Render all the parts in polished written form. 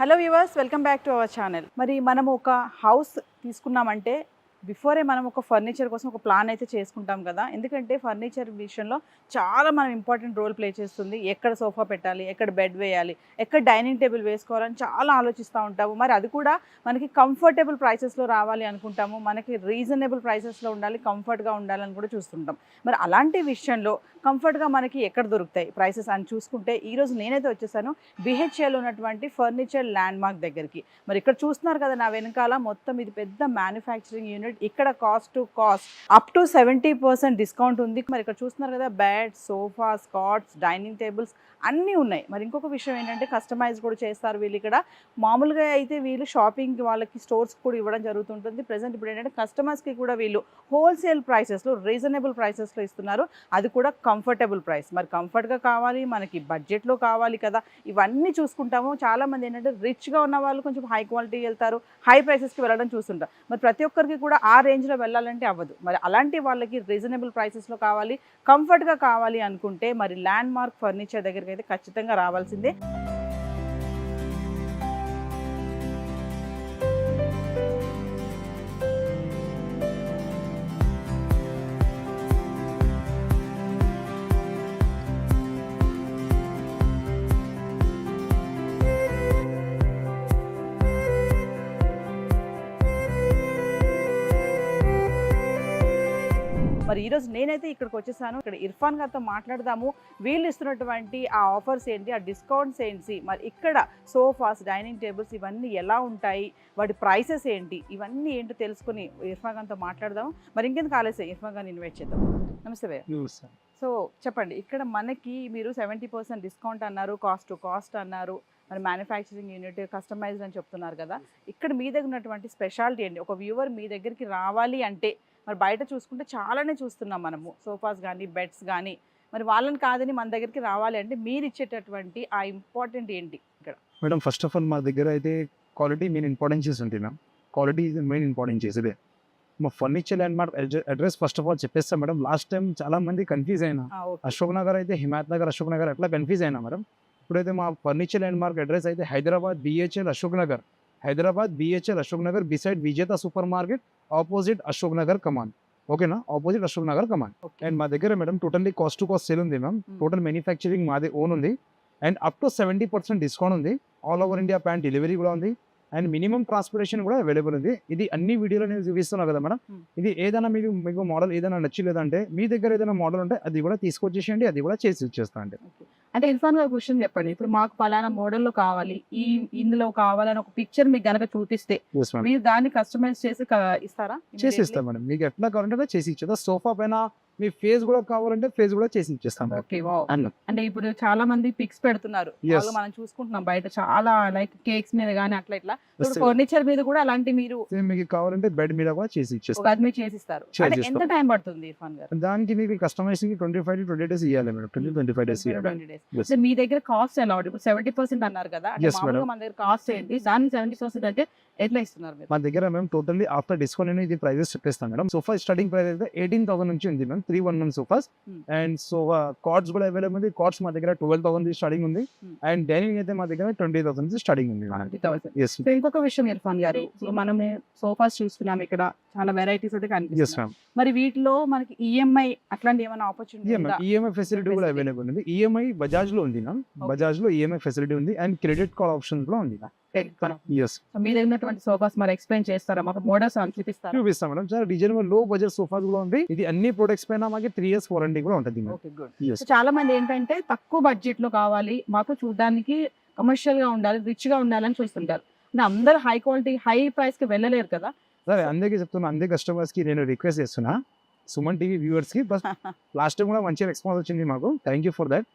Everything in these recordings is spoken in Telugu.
Hello viewers, welcome back to our channel. మరి మనం ఒక హౌస్ తీసుకున్నామంటే బిఫోరే మనం ఒక ఫర్నిచర్ కోసం ఒక ప్లాన్ అయితే చేసుకుంటాం కదా. ఎందుకంటే ఫర్నిచర్ విషయంలో చాలా మనం ఇంపార్టెంట్ రోల్ ప్లే చేస్తుంది. ఎక్కడ సోఫా పెట్టాలి, ఎక్కడ బెడ్ వేయాలి, ఎక్కడ డైనింగ్ టేబుల్ వేసుకోవాలని చాలా ఆలోచిస్తూ ఉంటాము. మరి అది కూడా మనకి కంఫర్టబుల్ ప్రైసెస్లో రావాలి అనుకుంటాము, మనకి రీజనబుల్ ప్రైసెస్లో ఉండాలి, కంఫర్ట్గా ఉండాలని కూడా చూస్తుంటాం. మరి అలాంటి విషయంలో కంఫర్ట్గా మనకి ఎక్కడ దొరుకుతాయి ప్రైసెస్ అని చూసుకుంటే ఈరోజు నేనైతే వచ్చేసాను బిహెచ్ఏలో ఉన్నటువంటి ఫర్నిచర్ ల్యాండ్ మార్క్ దగ్గరికి. మరి ఇక్కడ చూస్తున్నారు కదా నా వెనకాల, మొత్తం ఇది పెద్ద మ్యానుఫ్యాక్చరింగ్ యూనిట్. ఇక్కడ cost to cost up to 70% discount ఉంది. మరి ఇక్కడ చూస్తున్నారు కదా, bed, sofas, cots, dining tables అన్నీ ఉన్నాయి. మరి ఇంకొక విషయం ఏంటంటే కస్టమైజ్ కూడా చేస్తారు వీళ్ళు ఇక్కడ. మామూలుగా అయితే వీళ్ళు షాపింగ్ వాళ్ళకి స్టోర్స్ కూడా ఇవ్వడం జరుగుతుంటుంది. ప్రజెంట్ ఇప్పుడు ఏంటంటే కస్టమర్స్కి కూడా వీళ్ళు హోల్సేల్ ప్రైసెస్లో రీజనబుల్ ప్రైసెస్లో ఇస్తున్నారు, అది కూడా కంఫర్టబుల్ ప్రైస్. మరి కంఫర్ట్గా కావాలి, మనకి బడ్జెట్లో కావాలి కదా, ఇవన్నీ చూసుకుంటాము. చాలామంది ఏంటంటే రిచ్గా ఉన్న వాళ్ళు కొంచెం హై క్వాలిటీ వెళ్తారు, హై ప్రైసెస్కి వెళ్ళడం చూస్తుంటారు. మరి ప్రతి ఒక్కరికి కూడా ఆ రేంజ్లో వెళ్ళాలంటే అవ్వదు. మరి అలాంటి వాళ్ళకి రీజనబుల్ ప్రైసెస్లో కావాలి, కంఫర్ట్గా కావాలి అనుకుంటే మరి ల్యాండ్ మార్క్ ఫర్నిచర్ దగ్గరికి అయితే ఖచ్చితంగా రావాల్సిందే. మరి ఈరోజు నేనైతే ఇక్కడికి వచ్చేసాను. ఇక్కడ ఇర్ఫాన్ గారితో మాట్లాడదాము. వీళ్ళు ఇస్తున్నటువంటి ఆ ఆఫర్స్ ఏంటి, ఆ డిస్కౌంట్స్ ఏంటి, మరి ఇక్కడ సోఫాస్, డైనింగ్ టేబుల్స్ ఇవన్నీ ఎలా ఉంటాయి, వాటి ప్రైసెస్ ఏంటి, ఇవన్నీ ఏంటో తెలుసుకుని ఇర్ఫాన్ గారితో మాట్లాడదాము. మరి ఇంకెందుకు ఆలస్యం, ఇర్ఫాన్ గారిని ఇన్వైట్ చేద్దాం. నమస్తే భయ్య. సో చెప్పండి, ఇక్కడ మనకి మీరు 70% డిస్కౌంట్ అన్నారు, కాస్ట్ టు కాస్ట్ అన్నారు, మరి మ్యానుఫ్యాక్చరింగ్ యూనిట్, కస్టమైజ్డ్ అని చెప్తున్నారు కదా. ఇక్కడ మీ దగ్గర ఉన్నటువంటి స్పెషాలిటీ ఏంటి? ఒక వ్యూవర్ మీ దగ్గరికి రావాలి అంటే, మరి బయట చూసుకుంటే చాలానే చూస్తున్నాం మనము, సోఫాస్ కానీ బెడ్స్ కానీ. మరి వాళ్ళని కాదని మన దగ్గరికి రావాలి అంటే మీరు ఇచ్చేటటువంటి ఆ ఇంపార్టెంట్ ఏంటి ఇక్కడ? మేడం, ఫస్ట్ ఆఫ్ ఆల్ మా దగ్గర అయితే క్వాలిటీ మెయిన్ ఇంపార్టెన్స్ ఉంటుంది ma'am. Quality is main importance చేసేదే. మా furniture landmark address first of all చెప్పేస్తాం మేడం. లాస్ట్ టైం చాలా మంది కన్ఫ్యూజ్ అయినా, అశోక్ నగర్ అయితే హిమాయత్ నగర్, అశోక్ నగర్ అట్లా కన్ఫ్యూజ్ అయినా మేడం. ఇప్పుడైతే మా ఫర్నిచర్ ల్యాండ్ మార్క్ అడ్రస్ అయితే Hyderabad BHL Ashok Nagar, Hyderabad BHL Ashok Nagar beside Vijetha supermarket, opposite Ashok Nagar Kaman. ఓకేనా, ఆపోజిట్ అశోక్ నగర్ కమాన్. అండ్ మా దగ్గర madam totally cost to cost sale ఉంది మ్యామ్. టోటల్ మ్యానుఫ్యాక్చరింగ్ మాది ఓన్ ఉంది అండ్ అప్ టు 70% డిస్కౌంట్ ఉంది. All over India pan delivery కూడా ఉంది అండ్ మినిమం ట్రాన్స్పోర్టేషన్ కూడా అవైలబుల్ ఉంది. ఇది అన్ని వీడియోలో నేను చూపిస్తున్నాను కదా మేడం. ఇది ఏదైనా మీకు మోడల్ ఏదైనా నచ్చలేదంటే మీ దగ్గర ఏదైనా మోడల్ ఉంటే అది కూడా తీసుకొచ్చేసేయండి, అది కూడా చేసి ఇచ్చేస్తా అండి. అంటే ఇర్ఫాన్ గారు క్వశ్చన్ చెప్పండి, ఇప్పుడు మాకు పలానా మోడల్లో కావాలి, ఇందులో కావాలని ఒక పిక్చర్ మీకు గనక చూపిస్తే మీరు దాన్ని కస్టమైజ్ చేసి ఇస్తారా? చేసి ఇస్తాం మేడం, మీకు ఎట్లా కావాలంటే చేసి ఇచ్చేదా. సోఫా పైన మీ ఫేస్ కూడా కావాలంటే ఫేస్ కూడా చేసి ఇచ్చేస్తాం. అంటే ఇప్పుడు చాలా మంది పిక్స్ పెడుతున్నారు, మనం చూసుకుంటున్నాం బయట చాలా, లైక్ కేక్స్ మీద కానీ అట్లా ఇట్లా. ఫర్నిచర్ మీద కూడా అలాంటి మీరు మీకు కావాలంటే బెడ్ మీద కూడా చేసి ఇచ్చేస్తాం. అది మీరు చేసిస్తారు. ఎంత టైం పడుతుంది ఇర్ఫాన్ గారు? దానికి మీకు కస్టమైజింగ్ 25 to 20 days ఇవ్వాలి మేడం. 25 days ఇవ్వాలి. మీ దగ్గర కాస్ట్ ఎలా ఉంటుంది? 70% అన్నారు కదా, మన దగ్గర కాస్ట్ ఏంటి? దాన్ని 70% అంటే ఎట్లా ఇస్తున్నారు మీరు? మా దగ్గర మేము టోటల్లీ ఆఫ్టర్ డిస్కౌంట్ అనేది ఇది ప్రైజెస్ చెప్పేస్తాం మేడం. సోఫా స్టార్టింగ్ ప్రైస్ అయితే 18,000 నుంచి ఉంది ma'am. 311 sofas and sofa cards కూడా అవైలబుల్ ఉంది. కార్డ్స్ మా దగ్గర 12,000 స్టార్టింగ్ ఉంది అండ్ డైనింగ్ అయితే మా దగ్గర 20,000 స్టార్టింగ్ ఉంది. ఇంకొక విషయం ఇర్ఫాన్ గారు, మనం సోఫాస్ చూస్తున్నాం, ఇక్కడ చాలా వెరైటీస్ అయితే కనిపిస్తుంది. మరి వీటిలో మనకి ఈఎంఐ అట్లాంటి ఏమైనా ఆపర్చునిటీ? ఈఎంఐ ఫెసిలిటీ కూడా అవైలబుల్ ఉంది. ఈఎంఐ బజాజ్ లో ఉంది మ్యామ్. బజాజ్ లో ఈఎంఐ ఫెసిలిటీ ఉంది అండ్ క్రెడిట్ కార్డ్ ఆప్షన్ కూడా ఉంది. మీ దగ్గర ఉన్నటువంటి సోఫాస్ మరి ఎక్స్ప్లెయిన్ చేస్తారా? మాకు మోడల్స్ చూపిస్తాం మేడం. చాలా రీజనబుల్ లో బడ్జెట్ సోఫాస్ కూడా ఉంది. ఇది అన్ని ప్రొడక్ట్స్ పైన మాకు 3 years వారంటీ కూడా ఉంటుంది. చాలా మంది ఏంటంటే తక్కువ బడ్జెట్ లో కావాలి, మాకు చూడడానికి కమర్షియల్ గా ఉండాలి, రిచ్ గా ఉండాలని చూస్తుంటారు. అందరు హై క్వాలిటీ హై ప్రైస్ కి వెళ్ళలేరు కదా. సరే, అందరికీ చెప్తున్నా, అందరి కస్టమర్స్ కి నేను రిక్వెస్ట్ చేస్తున్నా, సుమన్ టీవీ వ్యూవర్స్ కి. బస్ లాస్ట్ టైం కూడా మంచి రెస్పాన్స్ వచ్చింది మాకు, థ్యాంక్ యూ ఫర్ దాట్.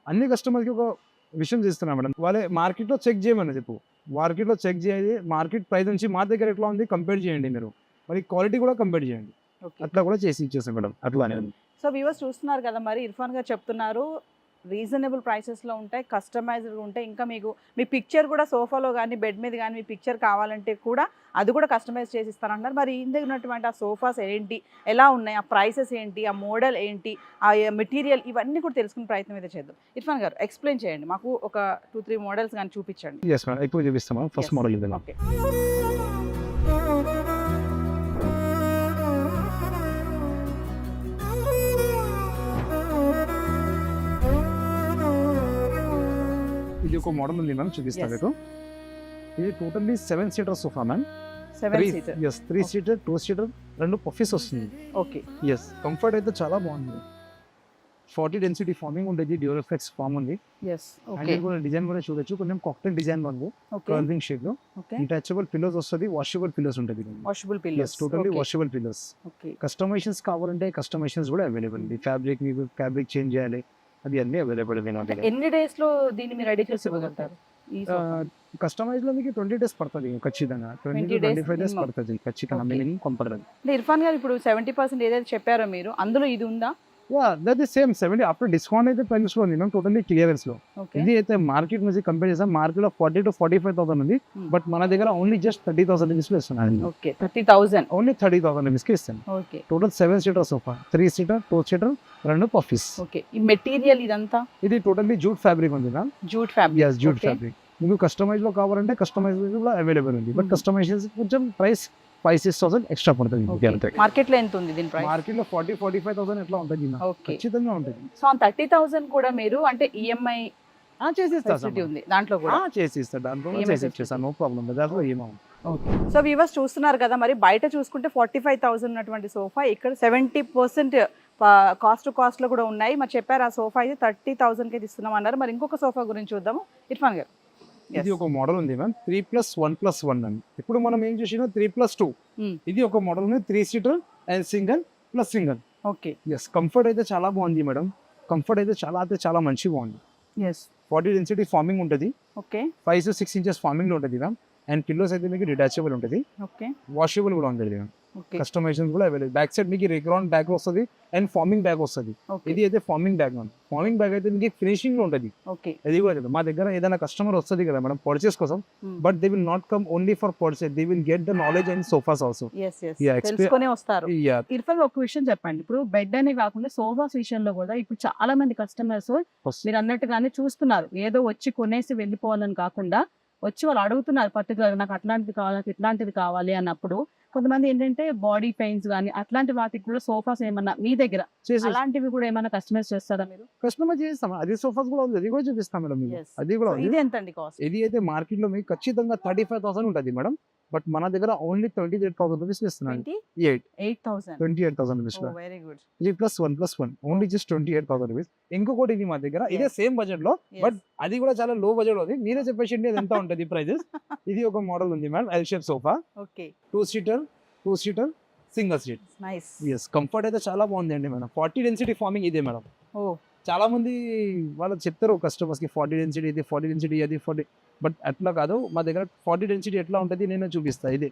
అన్ని కస్టమర్స్ కి ఒక విషయం చేస్తున్నా మేడం, వాళ్ళే మార్కెట్ లో చెక్ చేయమని చెప్పు. మార్కెట్ లో చెక్ చేయాలి, మార్కెట్ ప్రైస్ నుంచి మా దగ్గర ఎట్లా ఉంది కంపేర్ చేయండి మీరు, మరి క్వాలిటీ కూడా కంపేర్ చేయండి. అట్లా కూడా చేసి ఇచ్చేస్తాం మేడం. అట్లా సో వ్యూవర్స్ చూస్తున్నారు కదా, మరి ఇర్ఫాన్ గారు చెప్తున్నారు రీజనబుల్ ప్రైసెస్లో ఉంటాయి, కస్టమైజ్డ్ ఉంటాయి. ఇంకా మీకు మీ పిక్చర్ కూడా సోఫాలో కానీ బెడ్ మీద కానీ మీ పిక్చర్ కావాలంటే కూడా అది కూడా కస్టమైజ్ చేసి ఇస్తారంటున్నారు. మరి ఇందులో ఉన్నటువంటి ఆ సోఫాస్ ఏంటి, ఎలా ఉన్నాయి, ఆ ప్రైసెస్ ఏంటి, ఆ మోడల్ ఏంటి, ఆ మెటీరియల్, ఇవన్నీ కూడా తెలుసుకునే ప్రయత్నం అయితే చేద్దాం. ఇర్ఫాన్ గారు ఎక్స్ప్లెయిన్ చేయండి మాకు, ఒక 2-3 మోడల్స్ కానీ చూపించండి. ఎస్ మేడం, ఇప్పుడు చూపిస్తాం మేడం. First Yes. మోడల్ ఇది మేడం. ఓకే, ఇది ఒక మోడల్ ఉంది మ్యామ్, చూపిస్తాను Yes. మీకు. ఇది totally 7 seater sofa ma'am. 7 seater. 3 seater, 2 seater, 2 puffies వస్తుంది. ఓకే, ఎస్, కంఫర్ట్ అయితే చాలా బాగుంది. 40 డెన్సిటీ ఫార్మింగ్ ఉంటుంది, డ్యూరల్ ఎఫెక్ట్స్ ఫామ్ ఉంది. ఎస్, అండ్ ఓకే, ఇది కూడా డిజైన్ కూడా చూడొచ్చు, కొంచెం కాక్టైల్ డిజైన్ ఉంది, ఓకే, కర్వింగ్ షేప్ లో. ఓకే. డిటాచబుల్ పిల్లోస్ వస్తుంది, వాషబుల్ పిల్లోస్ ఉంటుంది. Washable pillows. Totally washable pillows. Okay, customisations కావాలంటే కస్టమైజేషన్స్ కూడా అవైలబుల్ ఉంది. ఫ్యాబ్రిక్ మీకు ఫ్యాబ్రిక్ చేంజ్ చేయాలి, అది అన్ని అవైలబుల్ ఉంది నా అంటే దగ్గర. ఎన్ని డేస్ లో దీన్ని మీరు రెడీ చేసి ఇవ్వగలుగుతారు? ఈ సోఫా? కస్టమైజ్ లో మీకు 20 డేస్ పడుతుంది ఖచ్చితంగా. 20 to days 25 డేస్ minimum. పడుతుంది ఖచ్చితంగా, Okay. Minimum compulsory. అంటే ఇర్ఫాన్ గారు ఇప్పుడు 70% ఏదైతే చెప్పారో మీరు, అందులో ఇది ఉందా? That is same 70 after discount అయితే ప్రైస్ లో ఉంది మ్యామ్, టోటల్లీ క్లియరెన్స్ లో. ఓకే, ఇది అయితే మార్కెట్ నుంచి కంపేర్ చేస్తాం, మార్కెట్ లో 40 to 45,000 ఉంది, Hmm. బట్ మన దగ్గర ఓన్లీ జస్ట్ 30,000 రూపీస్ లో ఇస్తున్నాను. ఓకే, 30,000. ఓన్లీ 30,000 రూపీస్ కి ఇస్తాను. Okay, total 7 seater sofa, 3 seater, 2 seater, 2 puffies. Okay. ఈ మెటీరియల్ ఇదంతా ఇది టోటల్లీ జూట్ ఫ్యాబ్రిక్ ఉంది ma'am. Jute fabric. Yes, jute Okay. Fabric. మీకు కస్టమైజ్ లో కావాలంటే కస్టమైజ్ లో అవైలబుల్ ఉంది, బట్ Hmm. కస్టమైజేషన్ కొంచెం ప్రైస్ 5-6,000 ఎక్స్ట్రా పడుతుంది. అంతే. మార్కెట్ లో ఎంత ఉంది దీని ప్రైస్? మార్కెట్ లో 40-45,000 ఎట్లా ఉంటుంది మ్యామ్? ఓకే, ఖచ్చితంగా ఉంటుంది. సో 30,000 కూడా మీరు అంటే ఈఎంఐ చేసిస్తా ఫెసిలిటీ ఉంది దాంట్లో కూడా. చేసిస్తా, దాంట్లో EMI చేసి facility. ఇచ్చేస్తాను, నో ప్రాబ్లం. దాంట్లో ఏమౌంట్. సో వ్యూవర్స్ చూస్తున్నారు కదా, మరి బయట చూసుకుంటే 45,000 ఉన్నటువంటి సోఫా ఇక్కడ 70% కాస్ట్ టు కాస్ట్ లో కూడా ఉన్నాయి. మరి చెప్పారు ఆ సోఫా అయితే 30,000 కి ఇస్తున్నాం అన్నారు. మరి ఇంకొక సోఫా గురించి చూద్దాము ఇర్ఫాన్ గారు. ఇది ఒక మోడల్ ఉంది మ్యామ్, 3+1+1 అని. ఇప్పుడు మనం ఏం చేసినా 3+2. Hmm. ఇది ఒక మోడల్ ఉంది, 3 seater and single plus single. Okay, yes, comfort అయితే చాలా బాగుంది మేడం. కంఫర్ట్ అయితే చాలా మంచిగా బాగుంది. ఎస్, 40 డెన్సిటీ ఫార్మింగ్ ఉంటుంది, ఓకే, 5 to 6 ఇంచెస్ ఫార్మింగ్ లో ఉంటుంది మ్యామ్. అండ్ పిల్లోస్ అయితే మీకు డిటాచబుల్ ఉంటుంది, ఓకే, వాషబుల్ కూడా ఉంటుంది మ్యామ్. ఓకే, కస్టమైజేషన్ కూడా అవైలబుల్. బ్యాక్ సైడ్ మీకు రిగ్రౌండ్ బ్యాగ్ వస్తుంది అండ్ ఫార్మింగ్ బ్యాగ్ వస్తుంది. ఓకే, ఇది అయితే farming bag ma'am. Farming bag అయితే మీకు ఫినిషింగ్ లో ఉంటుంది. ఓకే. అది కూడా లేదు. మా దగ్గర ఏదైనా కస్టమర్ వస్తుంది కదా మేడం పర్చేస్ కోసం, Hmm. But they will not come only for purchase, they will get the knowledge and sofas also. Yes, yes, Yeah, తెలుసుకొని వస్తారు. ఇర్ఫాన్ ఒక విషయం చెప్పండి. ఇప్పుడు బెడ్ అనే కాకుండా సోఫాస్ విషయంలో కూడా ఇప్పుడు చాలా మంది కస్టమర్స్ మీరు అన్నట్టుగానే చూస్తున్నారు, ఏదో వచ్చి కొనేసి వెళ్ళిపోవాలని కాకుండా వచ్చి వాళ్ళు అడుగుతున్నారు పర్టికులర్ నాకు అట్లాంటిది కావాలి, నాకు ఇట్లాంటిది కావాలి అన్నప్పుడు కొంతమంది ఏంటంటే బాడీ పెయిన్స్ కానీ అట్లాంటి వాటికి కూడా సోఫాస్ ఏమన్నా మీ దగ్గర అలాంటివి కూడా ఏమన్నా కస్టమైజ్ చేస్తారా మీరు? కస్టమర్ చేస్తాం. అది సోఫాస్ కూడా ఉంది, అది కూడా చూపిస్తాం మేడం మీకు. Yes. అది కూడా So ఉంది. ఇది ఎంత అండి కాస్ట్? ఇది అయితే మార్కెట్ లో మీకు ఖచ్చితంగా 35,000 ఉంటుంది మేడం, బట్ మన దగ్గర ఓన్లీ 28,000 రూపీస్ ఇస్తున్నాను. 28,000. 28,000 రూపీస్ లో. Very good. 3+1+1 only just 28,000 rupees. ఇంకొకటి ఇది మా దగ్గర ఇదే Yes. సేమ్ బడ్జెట్ లో, బట్ అది కూడా చాలా లో బడ్జెట్ లో ఉంది. మీరే చెప్పేసి అది ఎంత ఉంటుంది ప్రైజెస్. ఇది ఒక మోడల్ ఉంది madam, L shape sofa, okay, 2 seater, single seat. Nice. Yes, comfort అయితే చాలా బాగుంది అండి మేడం. 40 డెన్సిటీ ఫార్మింగ్ ఇదే మేడం. ఓ, చాలా మంది వాళ్ళు చెప్తారు కస్టమర్స్ కి 40 డెన్సిటీ ఇది, 40 డెన్సిటీ అది 40, బట్ అట్లా కాదు. మా దగ్గర 40 డెన్సిటీ ఎట్లా ఉంటుంది నేను చూపిస్తా. ఇది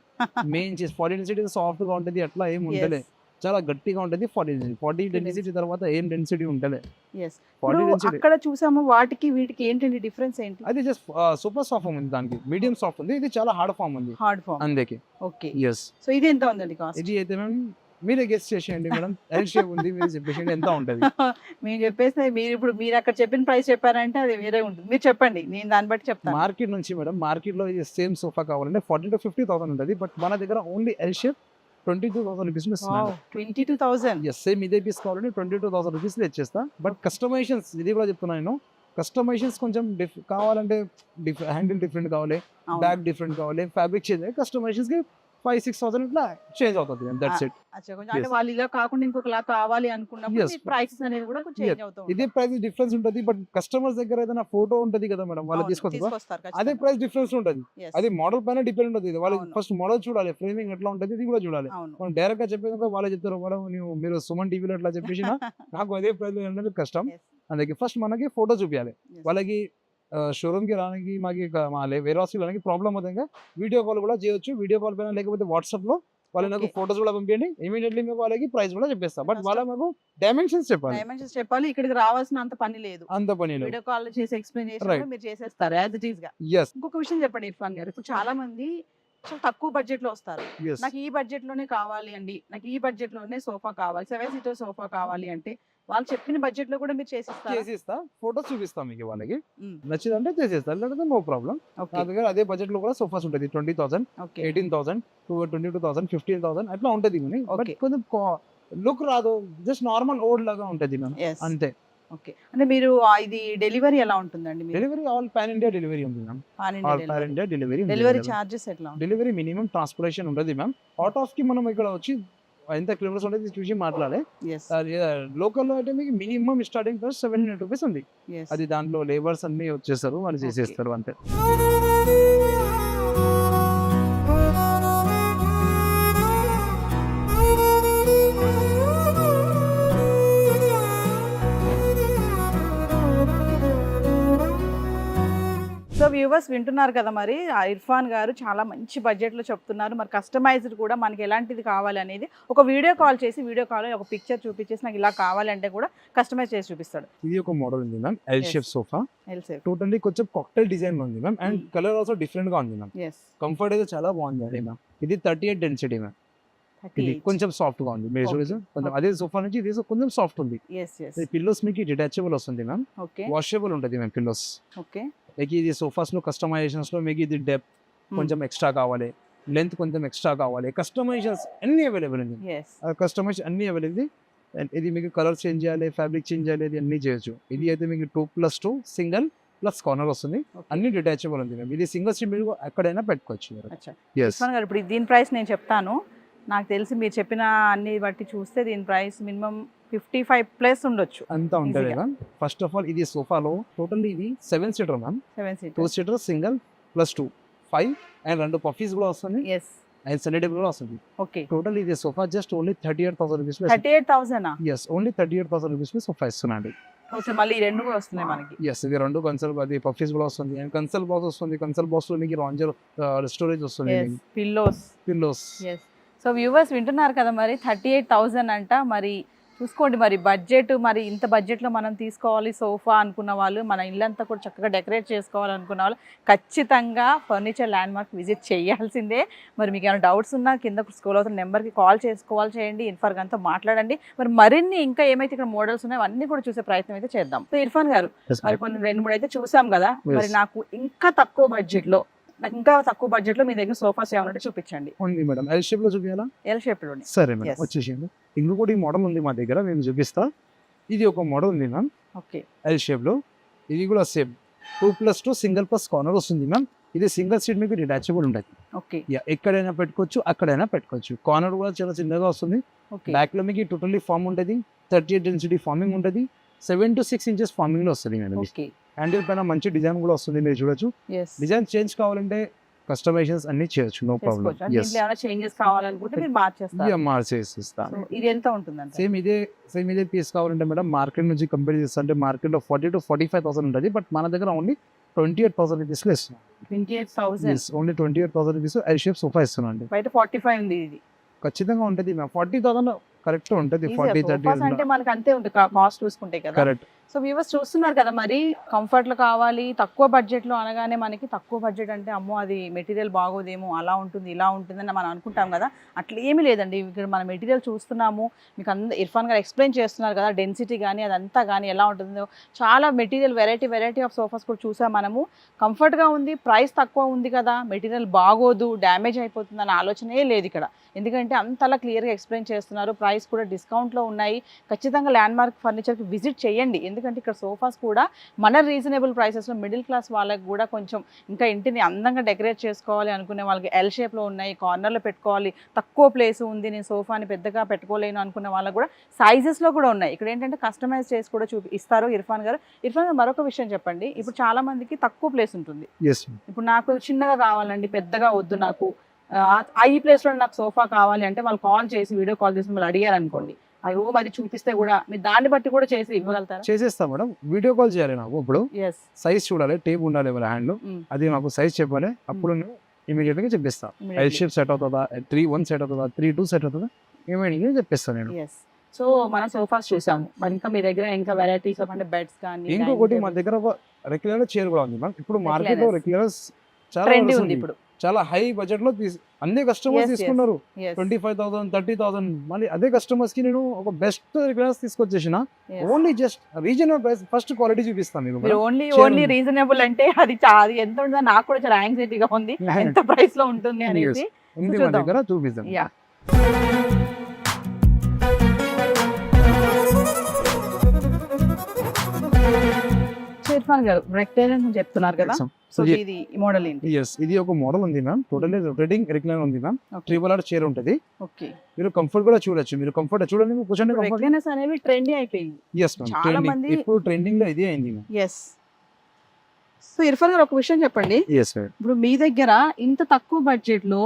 మెయిన్ 40 డెన్సిటీ సాఫ్ట్ గా ఉంటుంది, అట్లా ఏం ఉండలే, చాలా గట్టిగా ఉంటుంది. 40 డెన్సిటీ తర్వాత ఏం డెన్సిటీ ఉండలే. yes. 40 ఇప్పుడు డెన్సిటీ అక్కడ చూసాము వాటికి వీటికి ఏంటండి డిఫరెన్స్ ఏంటి? అది జస్ట్ సూపర్ సాఫ్ట్ ఫామ్ ఉంది, దానికి మీడియం సాఫ్ట్ ఉంది, ఇది చాలా హార్డ్ ఫామ్ ఉంది హార్డ్ ఫామ్. అందుకే. ఓకే, ఎస్, సో ఇది ఎంత ఉందండి కాస్ట్? ఇది అయితే మేము మీరే గెస్ట్ చేసేయండి మేడం. ఎల్ షేప్ ఉంది, మీరు చెప్పేసి ఎంత ఉంటుంది. మీరు చెప్పేసి మీరు అక్కడ చెప్పిన ప్రైస్ చెప్పారంటే అది వేరే ఉంటుంది. మీరు చెప్పండి, నేను దాన్ని బట్టి చెప్తాను. మార్కెట్ నుంచి మేడం, మార్కెట్ లో సేమ్ సోఫా కావాలంటే 40 to 50,000 ఉంటుంది, బట్ మన దగ్గర ఓన్లీ ఎల్ షేప్ 22,000 రూపీస్ ఇస్తున్నాను. 22,000. ఎస్, సేమ్ ఇదే పీస్ కావాలంటే 22,000 రూపీస్ ఇచ్చేస్తా. బట్ కస్టమైజేషన్స్ ఇది కూడా చెప్తున్నా నేను, కస్టమైజేషన్స్ కొంచెం కావాలంటే హ్యాండిల్ డిఫరెంట్ కావాలి, బ్యాగ్ డిఫరెంట్ కావాలి, ఫ్యాబ్రిక్ చేంజ్ అయ్యి కస్టమైజేషన్స్ కి 5-6,000 ఇట్లా చేంజ్ అవుతుంది. That's it. అచ్చా, కొంచెం అంటే Yes. వాళ్ళు ఇలా కాకుండా ఇంకొకలా కావాలి అనుకున్నప్పుడు Yes. ప్రైసెస్ అనేది కూడా కొంచెం చేంజ్ అవుతూ ఇదే ప్రైస్ డిఫరెన్స్ ఉంటుంది, బట్ కస్టమర్స్ దగ్గర ఏదైనా ఫోటో ఉంటుంది కదా మేడం, వాళ్ళు తీసుకొస్తారు, అదే ప్రైస్ డిఫరెన్స్ ఉంటుంది. అది మోడల్ పైన డిపెండ్ ఉంటుంది. వాళ్ళు అవును. ఫస్ట్ మోడల్ చూడాలి, ఫ్రేమింగ్ ఎట్లా ఉంటుంది ఇది కూడా చూడాలి. అవును. మనం డైరెక్ట్ గా చెప్పేది వాళ్ళే చెప్తారు, మేడం మీరు సుమన్ టీవీలో ఎట్లా చెప్పేసిన నాకు అదే ప్రైస్ అనేది కష్టం. Yes. అందుకే ఫస్ట్ మనకి ఫోటో చూపించాలి. Yes. వాళ్ళకి షోరూమ్ కి రానికి మాకు వేరే రానికి ప్రాబ్లం అవుతుంది, వీడియో కాల్ కూడా చేయొచ్చు. వీడియో కాల్ పైన లేకపోతే వాట్సాప్ లో వాళ్ళు నాకు Okay. ఫోటోస్ కూడా పంపించండి, ఇమీడియట్లీ మీకు వాళ్ళకి ప్రైస్ కూడా చెప్పేస్తా. బట్ వాళ్ళ మాకు డైమెన్షన్స్ చెప్పాలి, డైమెన్షన్స్ చెప్పాలి, ఇక్కడికి రావాల్సిన అంత పని లేదు. అంత పని లేదు. వీడియో కాల్ చేసి ఎక్స్ప్లెయిన్ చేసి Right. కూడా మీరు చేసేస్తారు యాజ్ ఇట్ ఈస్ గా. ఎస్ ఇంకొక విషయం చెప్పండి ఇర్ఫాన్ గారు, ఇప్పుడు చాలా మంది చాలా తక్కువ బడ్జెట్ లో వస్తారు. ఎస్ నాకు ఈ బడ్జెట్ లోనే కావాలి అండి, నాకు ఈ బడ్జెట్ లోనే సోఫా కావాలి, 7 సీటర్ సోఫా కావాలి అంటే వాళ్ళు చెప్పిన బడ్జెట్ లో కూడా మీరు చేసిస్తారు. చేసిస్తా, ఫోటోస్ చూపిస్తాం మీకు వాళ్ళకి, Mm. నచ్చిందంటే చేసేస్తా, లేదంటే నో ప్రాబ్లం. నా ఓకే దగ్గర అదే బడ్జెట్ లో కూడా సోఫాస్ ఉంటుంది, 20,000, ఓకే 18,000, 22,000, 15,000 అట్లా ఉంటుంది. But Okay. కొంచెం లుక్ రాదు, జస్ట్ నార్మల్ ఓల్డ్ లాగా ఉంటుంది మ్యామ్, ఎస్ అంతే. ఓకే. అంటే మీరు ఇది డెలివరీ ఎలా ఉంటుందండి? మీరు delivery all pan India delivery ఉంది ma'am, all pan India delivery. Delivery charges ఎట్లా ఉంటాయి? డెలివరీ మినిమం ట్రాన్స్పోర్టేషన్ ఉంటుంది మ్యామ్. అవుట్ ఆఫ్ కి మనం ఇక్కడ వచ్చి ఎంత కిలోమీటర్స్ ఉంటుంది చూసి మాట్లాడే. ఎస్ లోకల్లో అయితే మీకు మినిమం స్టార్టింగ్ ప్రైస్ 700 రూపీస్ ఉంది. ఎస్ అది దాంట్లో లేబర్స్ అన్ని వచ్చేస్తారు, వాళ్ళు చేసేస్తారు అంతే. సో వ్యూవర్స్ వింటున్నారు కదా, మరి ఆ ఇర్ఫాన్ గారు చాలా మంచి బడ్జెట్లో చెప్తున్నారు. మరి కస్టమైజ్డ్ కూడా మనకి ఎలాంటిది కావాలి అనేది ఒక వీడియో కాల్ చేసి, వీడియో కాల్ ఒక పిక్చర్ చూపించేసి నాకు ఇలా కావాలంటే కూడా కస్టమైజ్ చేసి చూపిస్తాడు. ఇది ఒక మోడల్ ఉంది ma'am, L shape sofa. L shape. Totally కొంచెం కాక్టైల్ డిజైన్ లో ఉంది ma'am, and colour also different గా ఉంది మ్యామ్. ఎస్. కంఫర్ట్ అయితే చాలా బాగుంది మ్యామ్. ఇది 38 డెన్సిటీ మ్యామ్, ఇది కొంచెం సాఫ్ట్ గా ఉంది. మీరు Okay. చూడొచ్చు, కొంచెం అదే సోఫా నుంచి ఇది కొంచెం సాఫ్ట్ ఉంది. Yes yes. పిల్లోస్ మీకు డిటాచబుల్ వస్తుంది మ్యామ్, ఓకే వాషబుల్ ఉంటుంది మ్యామ్ పిల్లోస్. ఓకే. మీకు ఇది సోఫాస్ లో కస్టమైజేషన్స్ లో మీకు ఇది డెప్త్ కొంచెం ఎక్స్ట్రా కావాలి, లెంత్ కొంచెం ఎక్స్ట్రా కావాలి, కస్టమైజేషన్స్ అన్ని అవైలబుల్ ఉంది. ఎస్. కస్టమైజ్ అన్ని అవైలబుల్. ఇది మీకు కలర్ చేంజ్ చేయాలి, ఫ్యాబ్రిక్ చేంజ్ చేయాలి, ఇది అన్ని చేయొచ్చు. ఇది అయితే మీకు 2+2 సింగిల్ ప్లస్ కార్నర్ వస్తుంది, అన్ని డిటాచబుల్ ఉంది మ్యామ్. ఇది సింగిల్ సీట్ మీరు ఎక్కడైనా పెట్టుకోవచ్చు. అచ్చా Yes. ఇర్ఫాన్ గారు, ఇప్పుడు దీని ప్రైస్ నేను చెప్తాను. నాకు తెలిసి మీరు చెప్పిన అన్ని బట్టి చూస్తే దీని ప్రైస్ మినిమం 55+ ఉండొచ్చు. అంతా ఉంటుంది Easy గా. మ్యామ్. ఫస్ట్ ఆఫ్ ఆల్ ఇది సోఫాలో టోటల్ ఇది 7 seater ma'am, 7 seater. 2 seater single +2 5, and 2 puffies కూడా వస్తుంది, ఎస్. అండ్ సెనీ టేబుల్ కూడా వస్తుంది. ఓకే. టోటల్ ఇది sofa just only 38,000 rupees. 38,000. Yes, only 38,000 rupees sofa ఇస్తున్నాండి. ఓకే, మళ్ళీ ఈ రెండు కూడా వస్తున్నాయి మనకి. ఎస్, ఇది 2 కన్సల్, అది పఫీస్ కూడా వస్తుంది, అండ్ కన్సల్ బాక్స్ వస్తుంది. కన్సల్ బాక్స్ లో మీకు రాంజర్ స్టోరేజ్ వస్తుంది, yes. Pillows. Pillows. Yes. So viewers వింటున్నారు కదా, మరి 38,000 అంట. మరి చూసుకోండి, మరి బడ్జెట్, మరి ఇంత బడ్జెట్లో మనం తీసుకోవాలి సోఫా అనుకున్న వాళ్ళు, మన ఇల్లంతా కూడా చక్కగా డెకరేట్ చేసుకోవాలనుకున్న వాళ్ళు ఖచ్చితంగా ఫర్నిచర్ ల్యాండ్ మార్క్ విజిట్ చేయాల్సిందే. మరి మీకు ఏమైనా డౌట్స్ ఉన్నా కింద స్క్రోల్ అవుతున్న నెంబర్కి కాల్ చేయండి, ఇర్ఫాన్ గారితో మాట్లాడండి. మరి మరిన్ని ఇంకా ఏమైతే ఇక్కడ మోడల్స్ ఉన్నాయో అన్నీ కూడా చూసే ప్రయత్నం అయితే చేద్దాం. సో ఇర్ఫాన్ గారు, మరి కొన్ని 2-3 అయితే చూసాం కదా, మరి నాకు ఇంకా తక్కువ బడ్జెట్లో మీ దగ్గర సోఫాస్ ఏమన్నా చూపించండి. ఉంది మేడం, ఎల్ షేప్ లో చూపించాలా? ఎల్ షేప్లోనే. సరే మేడం, Yes. వచ్చేసింది. ఇంకొకటి మోడల్ ఉంది మా దగ్గర, మేము చూపిస్తా. ఇది ఒక మోడల్ ఉంది మ్యామ్, ఓకే. ఎల్ షేప్ లో. ఇది కూడా సేమ్ 2+2 సింగిల్ ప్లస్ కార్నర్ వస్తుంది మ్యామ్. ఇది సింగిల్ సీట్ మీకు డిటాచబుల్ ఉంటుంది. ఓకే. ఎక్కడైనా పెట్టుకోవచ్చు, అక్కడైనా పెట్టుకోవచ్చు. కార్నర్ కూడా చాలా చిన్నగా వస్తుంది. ఓకే. బ్యాక్ లో మీకు టోటల్లీ ఫార్మ్ ఉంటుంది, 38 డెన్సిటీ ఫార్మింగ్ ఉంటుంది, 7 to 6 ఇంచెస్ ఫార్మింగ్ లో వస్తుంది మేడం. ఓకే. హ్యాండిల్ పైన మంచి డిజైన్ కూడా వస్తుంది, మీరు చూడొచ్చు. ఎస్. డిజైన్ చేంజ్ కావాలంటే కస్టమైజేషన్స్ అన్ని చేయొచ్చు, నో ప్రాబ్లం. చేసుకోవచ్చు. అంటే దీంట్లో ఏమైనా చేంజెస్ కావాలనుకుంటే మీరు మార్చేస్తారు. మార్చేసిస్తాను. So, ఇది ఎంత ఉంటుందంటే? సేమ్ ఇదే పీస్ కావాలంటే మేడం మార్కెట్ నుంచి కంపేర్ చేస్తే అంటే మార్కెట్ లో 40,000 to 45,000 ఉంటుంది, బట్ మన దగ్గర ఓన్లీ 28,000 రూపీస్ లో ఇస్తున్నాం. 28,000. Only 28,000 rupees L shape sofa ఇస్తున్నాం అండి. బయట 45 ఉంది. ఇది ఖచ్చితంగా ఉంటుంది మ్యామ్, 40,000 కరెక్ట్ ఉంటుంది. 40-30 అంటే మనకి అంతే ఉంటుంది కాస్ట్ చూసుకుంటే కదా. కరెక్ట్. సో వ్యూవర్స్ చూస్తున్నారు కదా, మరి కంఫర్ట్లు కావాలి తక్కువ బడ్జెట్లో అనగానే మనకి తక్కువ బడ్జెట్ అంటే అమ్మో అది మెటీరియల్ బాగోదేమో, అలా ఉంటుంది ఇలా ఉంటుందని మనం అనుకుంటాం కదా. అట్లా ఏమీ లేదండి. ఇక్కడ మన మెటీరియల్ చూస్తున్నాము, మీకు ఇర్ఫాన్ గారు ఎక్స్ప్లెయిన్ చేస్తున్నారు కదా, డెన్సిటీ కానీ అదంతా కానీ ఎలా ఉంటుందో. చాలా మెటీరియల్ వెరైటీ ఆఫ్ సోఫాస్ కూడా చూసాం మనము. కంఫర్ట్గా ఉంది, ప్రైస్ తక్కువ ఉంది కదా, మెటీరియల్ బాగోదు, డ్యామేజ్ అయిపోతుంది అన్న ఆలోచనే లేదు ఇక్కడ. ఎందుకంటే అంతలా క్లియర్గా ఎక్స్ప్లెయిన్ చేస్తున్నారు. ప్రైస్ కూడా డిస్కౌంట్లో ఉన్నాయి. ఖచ్చితంగా ల్యాండ్ మార్క్ ఫర్నిచర్కి విజిట్ చేయండి. ఎందుకంటే ఇక్కడ సోఫాస్ కూడా మన రీజనబుల్ ప్రైసెస్లో మిడిల్ క్లాస్ వాళ్ళకి కూడా కొంచెం ఇంకా ఇంటిని అందంగా డెకరేట్ చేసుకోవాలి అనుకునే వాళ్ళకి ఎల్ షేప్లో ఉన్నాయి, కార్నర్లో పెట్టుకోవాలి, తక్కువ ప్లేస్ ఉంది, నేను సోఫాని పెద్దగా పెట్టుకోలేను అనుకునే వాళ్ళకి కూడా సైజెస్లో కూడా ఉన్నాయి. ఇక్కడ ఏంటంటే కస్టమైజ్ చేసి కూడా ఇస్తారు ఇర్ఫాన్ గారు. ఇర్ఫాన్ గారు, మరొక విషయం చెప్పండి. ఇప్పుడు చాలా మందికి తక్కువ ప్లేస్ ఉంటుంది. ఇప్పుడు నాకు చిన్నగా కావాలండి, పెద్దగా వద్దు నాకు, ఈ ప్లేస్లో నాకు సోఫా కావాలి అంటే వాళ్ళు కాల్ చేసి వీడియో కాల్ చేసి వాళ్ళు అడిగారు అనుకోండి, అయ్యో మరి చూపిస్తే కూడా మీరు దాన్ని బట్టి కూడా చేసి ఇవ్వగలుగుతారా? చేసేస్తాం మేడం. వీడియో కాల్ చేయాలి నాకు. ఇప్పుడు ఎస్. సైజ్ చూడాలి, టేప్ ఉండాలి వాళ్ళ హ్యాండ్ లో, అది మాకు సైజ్ చెప్పాలి. అప్పుడు ఇమీడియట్ గా చెప్పిస్తాను ఎల్ షేప్ సెట్ అవుతుందా 3-1 సెట్ అవుతుందా 3-2 సెట్ అవుతుందా ఇమీడియట్ గా చెప్పిస్తాను నేను. ఎస్. సో మనం సోఫాస్ చూసాము, మరి ఇంకా మీ దగ్గర ఇంకా వెరైటీస్ అంటే బెడ్స్ కానీ ఇంకొకటి మా దగ్గర ఒక రెగ్యులర్ చైర్ కూడా ఉంది మ్యామ్. ఇప్పుడు మార్కెట్ లో రెగ్యులర్స్ చాలా ట్రెండీ ఉంది నడుస్తుంది. ఇప్పుడు. చాలా హై బడ్జెట్ లో అన్ని కస్టమర్స్ Yes, yes. తీసుకున్నారు. Yes. 25,000 30,000 మళ్ళీ అదే కస్టమర్స్ కి నేను ఒక బెస్ట్ రెగ్యులర్స్ తీసుకొచ్చేసిన. Yes. Only just regional price first quality చూపిస్తాను మీకు మీరు మేడం. ఓన్లీ Chair ఉంది. రీజనబుల్ అంటే అది ఎంత ఉంటుందో నాకు కూడా చాలా యాంగ్జైటీగా ఉంది, ఎంత ప్రైస్ లో ఉంటుంది అనేసి. ఉంది మా చూద్దాం. దగ్గర చూపిస్తాను. యా. ఇర్ఫాన్ గారు రెక్టేరియన్ చెప్తున్నారు కదా, సో So, ఇది మోడల్ ఏంటి? ఎస్ ఇది ఒక మోడల్ ఉంది మ్యామ్. టోటల్లీ రొటేటింగ్ రెగ్యులర్ ఉంది మ్యామ్. ట్రిబుల్ ఆర్ చైర్ ఉంటుంది. ఓకే. మీరు కంఫర్ట్ కూడా చూడొచ్చు. మీరు కంఫర్ట్ చూడండి, మీరు కూర్చొని కంఫర్ట్. రెక్టేరియన్స్ అనేవి ట్రెండీ అయిపోయింది. Yes ma'am. చాలా ట్రెండింగ్ మంది- ఇప్పుడు ట్రెండింగ్ లో ఇదే అయింది మ్యామ్. ఎస్. సో ఇర్ఫాన్ గారు ఒక విషయం చెప్పండి, ఎస్ సార్. ఇప్పుడు మీ దగ్గర ఇంత తక్కువ బడ్జెట్ లో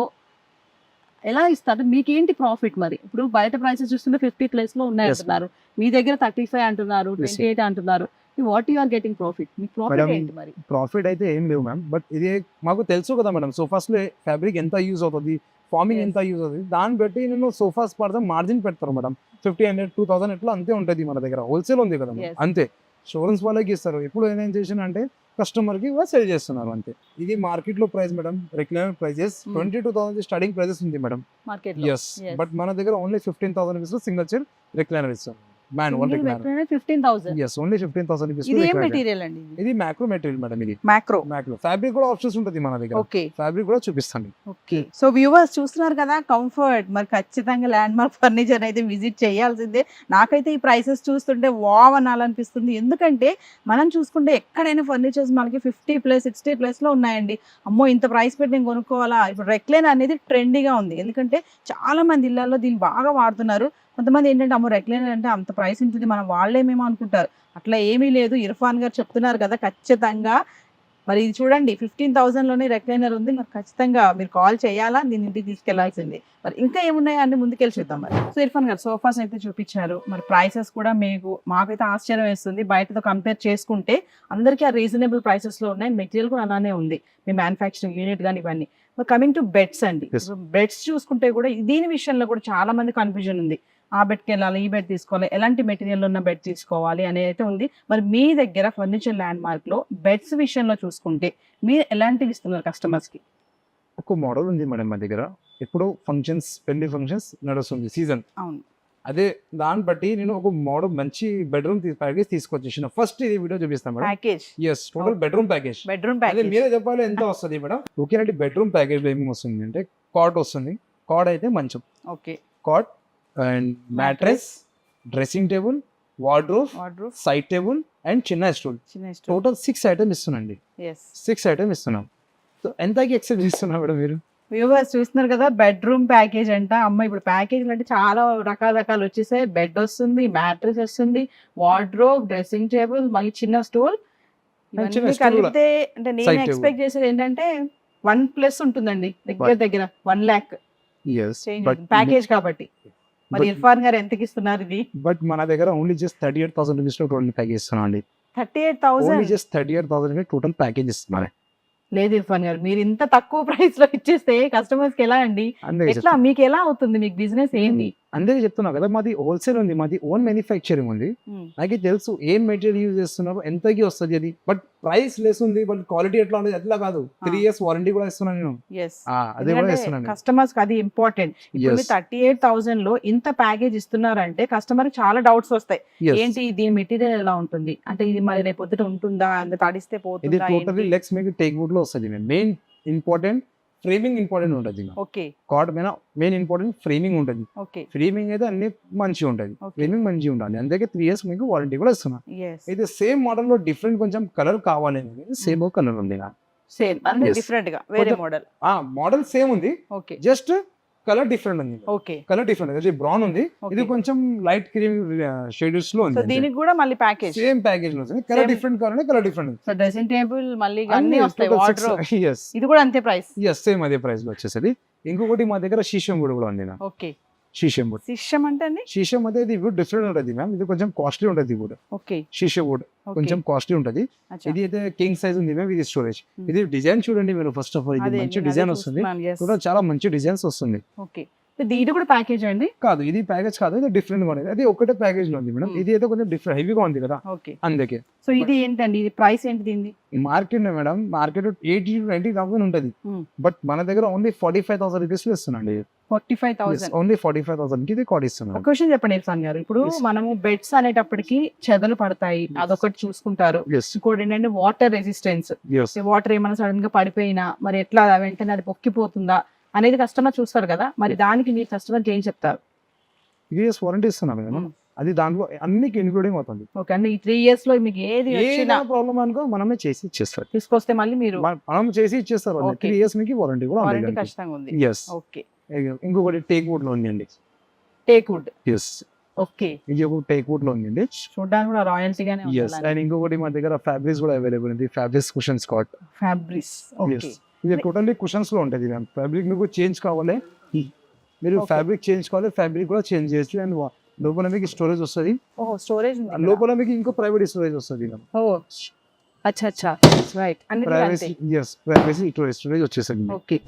ఎలా ఇస్తారు? మీకేంటి ప్రాఫిట్? మరి ఇప్పుడు బయట ప్రైసెస్ చూస్తుంటే 50 ప్లేస్ లో ఉన్నాయి Yes, అంటున్నారు, మీ దగ్గర 35 అంటున్నారు, Yes, 28 అంటున్నారు. What you are getting profit? మీ ప్రాఫిట్ Madam, ఏంటి మరి? ప్రాఫిట్ అయితే ఏం లేవు మ్యామ్. బట్ ఇది మాకు తెలుసు కదా మేడం, సోఫాస్ లో ఫ్యాబ్రిక్ ఎంత యూజ్ అవుతుంది, ఫార్మింగ్ Yes. ఎంత యూజ్ అవుతుంది, దాన్ని బట్టి నేను సోఫాస్ పడతాం మార్జిన్ పెడతారు మేడం. 1500 2000 ఎట్లా అంతే ఉంటుంది మన దగ్గర. హోల్సేల్ ఉంది కదా Yes. అంతే. షోరూమ్స్ వాళ్ళకి ఇస్తారు. ఇప్పుడు ఏం చేసిన అంటే కస్టమర్ కి సెల్ చేస్తున్నారు అంతే. ఇది మార్కెట్ లో price madam. Regular prices 22,000 starting prices ఉంది madam. Market yes. Yes. But మన దగ్గర only 15,000 rupees single chair recliner ఇస్తాం. Ma'am one recliner. 15,000. Yes only 15,000 rupees. ఇది ఏం మెటీరియల్ అండి? ఇది మ్యాక్రో మెటీరియల్ మేడం. ఇది మ్యాక్రో. మ్యాక్రో ఫ్యాబ్రిక్ కూడా ఆప్షన్స్ ఉంటుంది మన దగ్గర. ఓకే. ఫ్యాబ్రిక్ కూడా చూపిస్తాను. ఓకే. సో వ్యూవర్స్ చూస్తున్నారు కదా, కంఫర్ట్ మరి ఖచ్చితంగా ల్యాండ్ మార్క్ ఫర్నిచర్ అయితే విజిట్ చేయాల్సిందే. నాకైతే ఈ ప్రైసెస్ చూస్తుంటే వావ్ అనాలనిపిస్తుంది. ఎందుకంటే మనం చూసుకుంటే ఎక్కడైనా ఫర్నిచర్స్ మనకి 50+ 60+ లో ఉన్నాయండి. అమ్మో ఇంత ప్రైస్ పెట్టి నేను కొనుక్కోవాలా? ఇప్పుడు రెక్లైన్ అనేది ట్రెండీగా ఉంది, ఎందుకంటే చాలా మంది ఇళ్లలో దీన్ని బాగా వాడుతున్నారు. కొంతమంది ఏంటంటే అమ్మో రెక్లైనర్ అంటే అంత ప్రైస్ ఉంటుంది, మనం వాళ్ళేమేమో అనుకుంటారు. అట్లా ఏమీ లేదు. ఇర్ఫాన్ గారు చెప్తున్నారు కదా, ఖచ్చితంగా మరి ఇది చూడండి 15,000లోనే రెక్లైనర్ ఉంది. మరి ఖచ్చితంగా మీరు కాల్ చేయాలా, దీని ఇంటికి తీసుకెళ్లాల్సిందే. మరి ఇంకా ఏమున్నాయో అన్ని ముందుకెళ్ళి చూద్దాం మరి. సో ఇర్ఫాన్ గారు సోఫాస్ అయితే చూపించారు, మరి ప్రైసెస్ కూడా మాకైతే ఆశ్చర్యం వేస్తుంది. బయటతో కంపేర్ చేసుకుంటే అందరికీ ఆ రీజనబుల్ ప్రైసెస్ లో ఉన్నాయి. మెటీరియల్ కూడా అలానే ఉంది, మీ మ్యానుఫ్యాక్చరింగ్ యూనిట్ కానీ ఇవన్నీ. మరి కమింగ్ టు బెడ్స్ అండి, Yes. బెడ్స్ చూసుకుంటే కూడా దీని విషయంలో కూడా చాలా మంది కన్ఫ్యూజన్ ఉంది. ఆ బెడ్కి వెళ్ళాలి, ఈ బెడ్ తీసుకోవాలి, ఎలాంటి మెటీరియల్ ఉన్న బెడ్ తీసుకోవాలి అనేది అయితే ఉంది. మరి మీ దగ్గర ఫర్నిచర్ ల్యాండ్ మార్క్ లో బెడ్స్ విషయంలో చూసుకుంటే మీరు ఎలాంటివి ఇస్తున్నారు కస్టమర్స్ కి? ఒక మోడల్ ఉంది మేడం మా దగ్గర. ఇప్పుడు ఫంక్షన్స్, పెళ్లి ఫంక్షన్స్ నడుస్తుంది సీజన్. అవును. అదే దాన్ని బట్టి నేను ఒక మోడల్ మంచి బెడ్రూమ్ ప్యాకేజ్ తీసుకొచ్చేసిన. ఫస్ట్ ఇది వీడియో చూపిస్తాను madam. Package, yes total bedroom package. Bedroom అదే ప్యాకేజ్. మీరే చెప్పాలి ఎంత వస్తుంది మేడం. ఓకే అంటే బెడ్రూమ్ ప్యాకేజ్ లో ఏమి వస్తుంది అంటే కాట్ వస్తుంది. కాట్ అయితే మంచం, okay. Cot and mattress, dressing table, wardrobe, wardrobe, side table and చిన్న స్టూల్. చిన్న స్టూల్. టోటల్ 6 ఐటమ్ ఇస్తున్నాండి. ఎస్. 6 ఐటమ్ ఇస్తున్నాం. సో ఎంతకి ఎక్సెప్ట్ చేస్తున్నా మేడం మీరు? వ్యూవర్స్ చూస్తున్నారు కదా, బెడ్రూమ్ ప్యాకేజ్ అంట. అమ్మ ఇప్పుడు ప్యాకేజ్ అంటే చాలా రకాలు వచ్చేసాయి. బెడ్ వస్తుంది, మ్యాట్రెస్ వస్తుంది, వార్డ్రోబ్, డ్రెస్సింగ్ టేబుల్, మళ్ళీ చిన్న స్టూల్. చిన్న stool కలిపితే అంటే నేను Side table. ఎక్స్పెక్ట్ చేసేది ఏంటంటే 1+ ఉంటుందండి, దగ్గర 1 lakh ఎస్ ప్యాకేజ్ కాబట్టి. మరి ఇర్ఫాన్ గారు ఎంతకి ఇస్తున్నారు ఇది? బట్ మన దగ్గర ఓన్లీ జస్ట్ 38,000 రూపీస్ లో టోటల్ ప్యాకేజ్ ఇస్తున్నాం అండి. 38,000 ఓన్లీ జస్ట్ 38,000 టోటల్ ప్యాకేజ్ ఇస్తున్నారు. లేదు ఇర్ఫాన్ గారు, మీరు ఇంత తక్కువ ప్రైస్ లో ఇచ్చేస్తే కస్టమర్స్ కి ఎలా అండి? ఎట్లా మీకు ఎలా అవుతుంది? మీకు బిజినెస్ ఏంటి? అందరికీ చెప్తున్నా కదా, మాది హోల్సేల్ ఉంది, మాది ఓన్ మ్యానుఫ్యాక్చరింగ్ ఉంది. నాకు తెలుసు ఏం మెటీరియల్ యూజ్ చేస్తున్నారు, ఎంతకి వస్తుంది అది. బట్ ప్రైస్ లెస్ ఉంది, బట్ క్వాలిటీ ఎట్లా ఉంది అట్లా కాదు. 3 years వారంటీ కూడా ఇస్తున్నాను నేను. అదే కూడా ఇస్తున్నాను. కస్టమర్స్ కి అది ఇంపార్టెంట్. ఇప్పుడు 38,000 లో ఇంత ప్యాకేజ్ ఇస్తున్నారంటే కస్టమర్ చాలా డౌట్స్ వస్తాయి. ఏంటి దీని మెటీరియల్ ఎలా ఉంటుంది, అంటే ఇది మరి రేపు పొద్దుట ఉంటుందా, అంత తడిస్తే ఇది పోతుందా? టోటల్లీ లెగ్స్ మీకు టేక్ వుడ్ లో వస్తుంది. మెయిన్ ఇంపార్టెంట్ ఫ్రేమింగ్ ఇంపార్టెంట్ ఉంటుంది. ఓకే. కార్డ్ మీద మెయిన్ ఇంపార్టెంట్ ఫ్రేమింగ్ ఉంటుంది. ఓకే. ఫ్రేమింగ్ అయితే అన్ని మంచిగా ఉంటుంది. Okay. ఫ్రేమింగ్ మంచిగా ఉండాలి. అందుకే 3 years మీకు వారంటీ కూడా ఇస్తున్నా. yes అయితే సేమ్ మోడల్ లో డిఫరెంట్ కొంచెం కలర్ కావాలి, సేమ్ కలర్ ఉంది. సేమ్ అంటే Yes. డిఫరెంట్ గా వేరే కొంచెం- మోడల్. మోడల్ సేమ్ ఉంది, ఓకే. జస్ట్ కలర్ డిఫరెంట్ ఉంది. ఓకే. కలర్ డిఫరెంట్, ఇది బ్రౌన్ ఉంది, ఇది కొంచెం లైట్ క్రీమ్ షేడ్స్ లో సో ఉంది. దీనికి కూడా మళ్ళీ ప్యాకేజ్ సేమ్ ప్యాకేజ్ లో ఉంది. Colour Same. డిఫరెంట్ కావాలంటే colour different. So dressing table మళ్ళీ అన్ని వస్తాయి. వార్డ్రోబ్ ఎస్ ఇది కూడా అంతే ప్రైస్. ఎస్ సేమ్ అదే ప్రైస్ లో వచ్చేసరి. ఇంకొకటి మా దగ్గర శీషం కూడా ఉంది. ఓకే. షీషం వుడ్. శిష్యం అంటే అండి? షీషం అంటే ఇది వుడ్ డిఫరెంట్ ఉంటుంది మ్యామ్, ఇది కొంచెం కాస్ట్లీ ఉంటుంది వుడ్. ఓకే. షీషం వుడ్ కొంచెం కాస్ట్లీ ఉంటుంది. ఇది అయితే కింగ్ సైజ్ ఉంది మ్యామ్, ఇది స్టోరేజ్. ఇది డిజైన్ చూడండి మీరు ఫస్ట్ ఆఫ్ ఆల్, ఇది మంచి డిజైన్ వస్తుంది కూడా, చాలా మంచి డిజైన్స్ వస్తుంది. ఓకే. ఇది కూడా ప్యాకేజ్ అండి? కాదు, ఇది ప్యాకేజ్ కాదు, ఇది డిఫరెంట్ గా ఉంది. అది ఒకటే ప్యాకేజ్ లో ఉంది మేడం, ఇది అయితే కొంచెం డిఫరెంట్ హెవీగా ఉంది కదా, అందుకే. సో ఇది ఏంటండి, ఇది ప్రైస్ ఏంటి దీన్ని? మార్కెట్ మేడం, మార్కెట్ 80 to 90,000 ఉంటుంది, బట్ మన దగ్గర ఓన్లీ 45,000 రూపీస్ లో ఇస్తున్నాండి. 45,000 ఓన్లీ 45,000 కి ఇది కార్డ్ ఇస్తున్నాం. ఒక క్వశ్చన్ చెప్పండి ఇర్ఫాన్ గారు, ఇప్పుడు మనము బెడ్స్ అనేటప్పటికి చెదలు పడతాయి, అదొకటి చూసుకుంటారు. ఇంకోటి ఏంటంటే వాటర్ రెసిస్టెన్స్, వాటర్ ఏమైనా సడన్ గా పడిపోయినా మరి ఎట్లా వెంటనే అది పొక్కిపోతుందా అనేది కస్టమర్ చూస్తారు కదా, మరి దానికి మీరు కస్టమర్కి ఏం చెప్తారు? 3 years వారంటీ ఇస్తున్నాం మేడం, అది దాంట్లో అన్నికి ఇన్క్లూడింగ్ అవుతుంది. ఓకే, అంటే ఈ 3 years లో మీకు ఏది వచ్చినా ప్రాబ్లమ్ అనుకో మనమే చేసి ఇచ్చేస్తారు, తీసుకొస్తే మళ్ళీ మీరు మనం చేసి ఇచ్చేస్తారు. 3 years మీకు వారంటీ కూడా వారంటీ ఖచ్చితంగా ఉంది. ఓకే. ఇంకొకటి టేక్ వుడ్ లో ఉందండి, టేక్ వుడ్. ఓకే, ఇది ఒక టేక్ వుడ్ లో ఉందండి, చూడడానికి కూడా రాయల్టీ గానే ఉంది. అండ్ ఇంకొకటి మా దగ్గర ఫ్యాబ్రిక్స్ కూడా అవైలబుల్ ఉంది, fabrics cushions cot. Fabrics, okay. ఇది టోటల్లీ కుషన్స్ లో ఉంటుంది మ్యామ్. ఫ్యాబ్రిక్ మీకు చేంజ్ కావాలి, మీరు ఫ్యాబ్రిక్ చేంజ్ కావాలి, ఫ్యాబ్రిక్ కూడా చేంజ్ చేయొచ్చు. అండ్ లోపల మీకు స్టోరేజ్ వస్తుంది, స్టోరేజ్ లోపల మీకు ఇంకో ప్రైవేట్ స్టోరేజ్ వస్తుంది. అచ్చా అచ్చా, right. Privacy, yes, privacy storage వచ్చేసింది. ఓకే.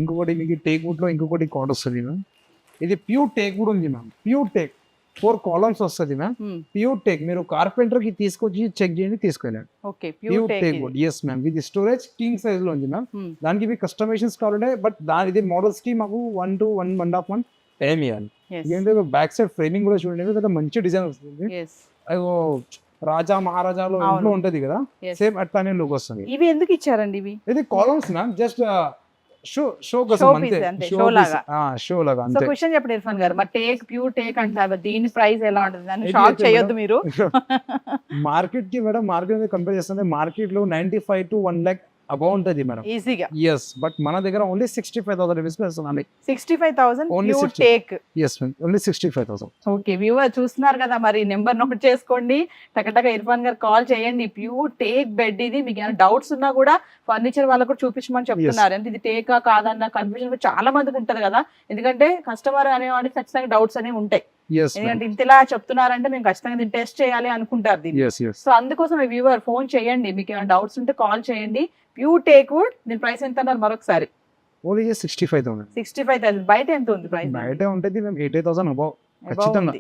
ఇంకొకటి మీకు టేక్ వుడ్ లో ఇంకొకటి కార్డ్ వస్తుంది మ్యామ్, ఇది ప్యూర్ టేక్ వుడ్ ఉంది మ్యామ్, ప్యూర్ టేక్ 4 columns వస్తుంది మ్యామ్, ప్యూర్ టేక్. మీరు కార్పెంటర్ కి తీసుకొచ్చి చెక్ చేయండి, తీసుకెళ్ళండి. ప్యూర్ టేక్ వుడ్, ఎస్ మ్యామ్. ఇది స్టోరేజ్ కింగ్ సైజ్ లో ఉంది మ్యామ్, దానికి మీకు కస్టమైజేషన్స్ కావాలంటే, బట్ ఇది మోడల్స్ కి మాకు 1 to 1.5 month టైం ఇవ్వాలి. ఎందుకంటే బ్యాక్ సైడ్ ఫ్రేమింగ్ కూడా చూడండి కదా, మంచి డిజైన్ వస్తుంది. అయ్యో రాజా మహారాజాలో ఇంట్లో ఉంటది కదా, సేమ్ అట్లానే లుక్ వస్తుంది. ఇవి ఎందుకు ఇచ్చారండి? ఇవి ఇది కాలమ్స్ మ్యామ్, జస్ట్ షో కోసం అంతే, షో లాగా అంతే. క్వశ్చన్ చెప్పండి ఇర్ఫాన్ గారు, మరి టేక్ ప్యూర్ టేక్ అంటారు, దీని ప్రైస్ ఎలా ఉంటుంది? దాన్ని షాక్ చేయొద్దు మీరు. మార్కెట్ కి మేడం, మార్కెట్ కంపేర్ చేస్తుంటే మార్కెట్ లో 95 to 1 lakh అబౌవ్ ఉంటుంది మేడం, ఈజీగా. yes, బట్ మన దగ్గర ఓన్లీ 65,000 రూపీస్ ఇస్తున్నాం. 65,000 only take. yes ma'am, only 65,000. Okay, viewer చూస్తున్నారు కదా, మరి నెంబర్ నోట్ చేసుకోండి, టకటక ఇర్ఫాన్ గారు కాల్ చేయండి. ప్యూర్ టేక్ బెడ్ ఇది. మీకు ఏమైనా డౌట్స్ ఉన్నా కూడా ఫర్నిచర్ వాళ్ళకు కూడా చూపించమని చెప్తున్నారు. అంటే ఇది టేకా కాదన్న కన్ఫ్యూజన్ చాలా మందికి ఉంటది కదా, ఎందుకంటే కస్టమర్ అనేవాడికి ఖచ్చితంగా డౌట్స్ అనేవి ఉంటాయి. ఎందుకంటే ఇంతలా చెప్తున్నారంటే మేము ఖచ్చితంగా దీన్ని టెస్ట్ చేయాలి అనుకుంటారు దీన్ని. సో అందుకోసం వ్యూవర్ ఫోన్ చేయండి, మీకు ఏమైనా డౌట్స్ ఉంటే కాల్ చేయండి. ప్యూర్ టేక్ వుడ్, దీని ప్రైస్ ఎంత అన్నారు మరొకసారి? ఓన్లీ 65,000. 65,000. బయట ఎంత ఉంది ప్రైస్? బయట ఉంటుంది మేము 80,000 అబౌవ్, ఖచ్చితంగా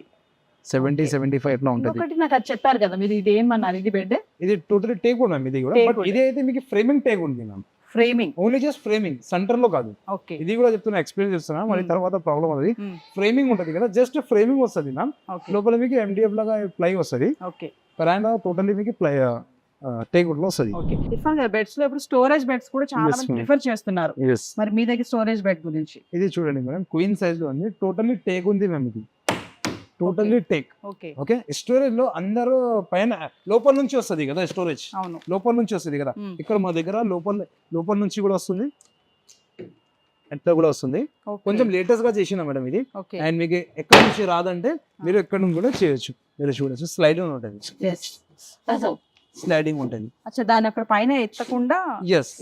70, 75 ఇట్లా ఉంటుంది. ఒకటి నాకు అది చెప్పారు కదా మీరు, ఇది ఏమన్నారు? ఇది బెడ్, ఇది టోటల్ టేక్ వుడ్ మ్యామ్, ఇది కూడా. బట్ ఇది అయితే మీకు ఫ్రేమింగ్ టేక్ ఉంది ma'am, framing, only just framing, centre లో కాదు. ఓకే, ఇది కూడా చెప్తున్నా, ఎక్స్పీరియన్స్ చెప్తున్నా, మళ్ళీ తర్వాత ప్రాబ్లం అది. ఫ్రేమింగ్ ఉంటుంది కదా, జస్ట్ ఫ్రేమింగ్ వస్తుంది మ్యామ్, లోపల మీకు MDF లాగా ప్లై వస్తుంది. ఓకే, పరాండా టోటల్లీ మీకు ప్లై టేక్ వుడ్ లో వస్తుంది. ఓకే. ఇర్ఫాన్ గారు, బెడ్స్ లో ఇప్పుడు స్టోరేజ్ బెడ్స్ కూడా చాలా మంది ప్రిఫర్ చేస్తున్నారు, మరి మీ దగ్గర స్టోరేజ్ బెడ్ గురించి? ఇది చూడండి మేడం, క్వీన్ సైజ్ లో ఉంది, టోటల్లీ టేక్ ఉంది మ్యామ్, ఇది టోటల్లీ టేక్. ఓకే, స్టోరేజ్ లో అందరూ పైన లోపల నుంచి వస్తుంది కదా స్టోరేజ్, లోపల నుంచి వస్తుంది కదా. ఇక్కడ మా దగ్గర లోపల నుంచి కూడా వస్తుంది, ఎట్లా కూడా వస్తుంది. కొంచెం లేటెస్ట్ గా చేసిన మేడం ఇది. అండ్ మీకు ఎక్కడి నుంచి రాదంటే మీరు ఎక్కడి నుంచి కూడా చేయొచ్చు. మీరు చూడొచ్చు, స్లైడింగ్ ఉంటుంది, స్లైడింగ్ ఉంటుంది. అచ్చా, దాని అక్కడ పైన ఎత్తకుండా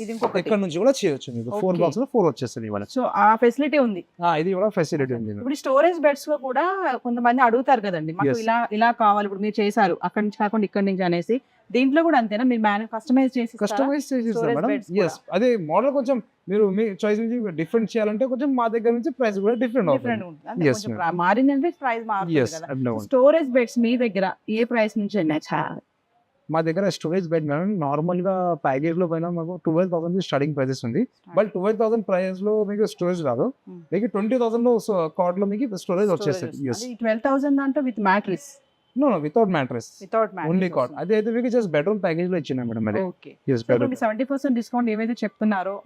ఇది ఎక్కడ నుంచి కూడా చేయొచ్చు. మీకు 4 బాక్స్ లో 4 వచ్చేస్తుంది ఇవాళ. సో ఆ ఫెసిలిటీ ఉంది, ఇది కూడా ఫెసిలిటీ ఉంది. ఇప్పుడు స్టోరేజ్ బెడ్స్ లో కూడా కొంతమంది అడుగుతారు కదండి, మాకు ఇలా కావాలి, ఇప్పుడు మీరు చేశారు అక్కడి నుంచి కాకుండా ఇక్కడ నుంచి అనేసి, దీంట్లో కూడా అంతేనా? మీరు కస్టమైజ్ చేసి మేడం. అదే మోడల్ కొంచెం మీరు మీ చాయిస్ నుంచి డిఫరెంట్ చేయాలంటే కొంచెం మా దగ్గర నుంచి ప్రైస్ కూడా డిఫరెంట్ అవుతుంది. మారిందంటే ప్రైస్ మారుతుంది కదా. స్టోరేజ్ బెడ్స్ మీ దగ్గర ఏ ప్రైస్ నుంచి ఉన్నాయి? మా దగ్గర స్టోరేజ్ బెడ్ మేడం నార్మల్ గా ప్యాకేజ్ లో పైన మాకు 12,000 స్టార్టింగ్ ప్రైసెస్ ఉంది. బట్ 12,000 ప్రైస్ లో మీకు స్టోరేజ్ రాదు, మీకు 20,000 లో కార్డ్ లో మీకు స్టోరేజ్ వచ్చేస్తుంది. 12,000 దాంట్లో with mattress? No, without mattress, only card. అదే అయితే మీకు జస్ట్ బెడ్రూమ్ ప్యాకేజ్ లో ఇచ్చినా మేడం. మరి 70% డిస్కౌంట్ ఏవైతే చెప్తున్నారో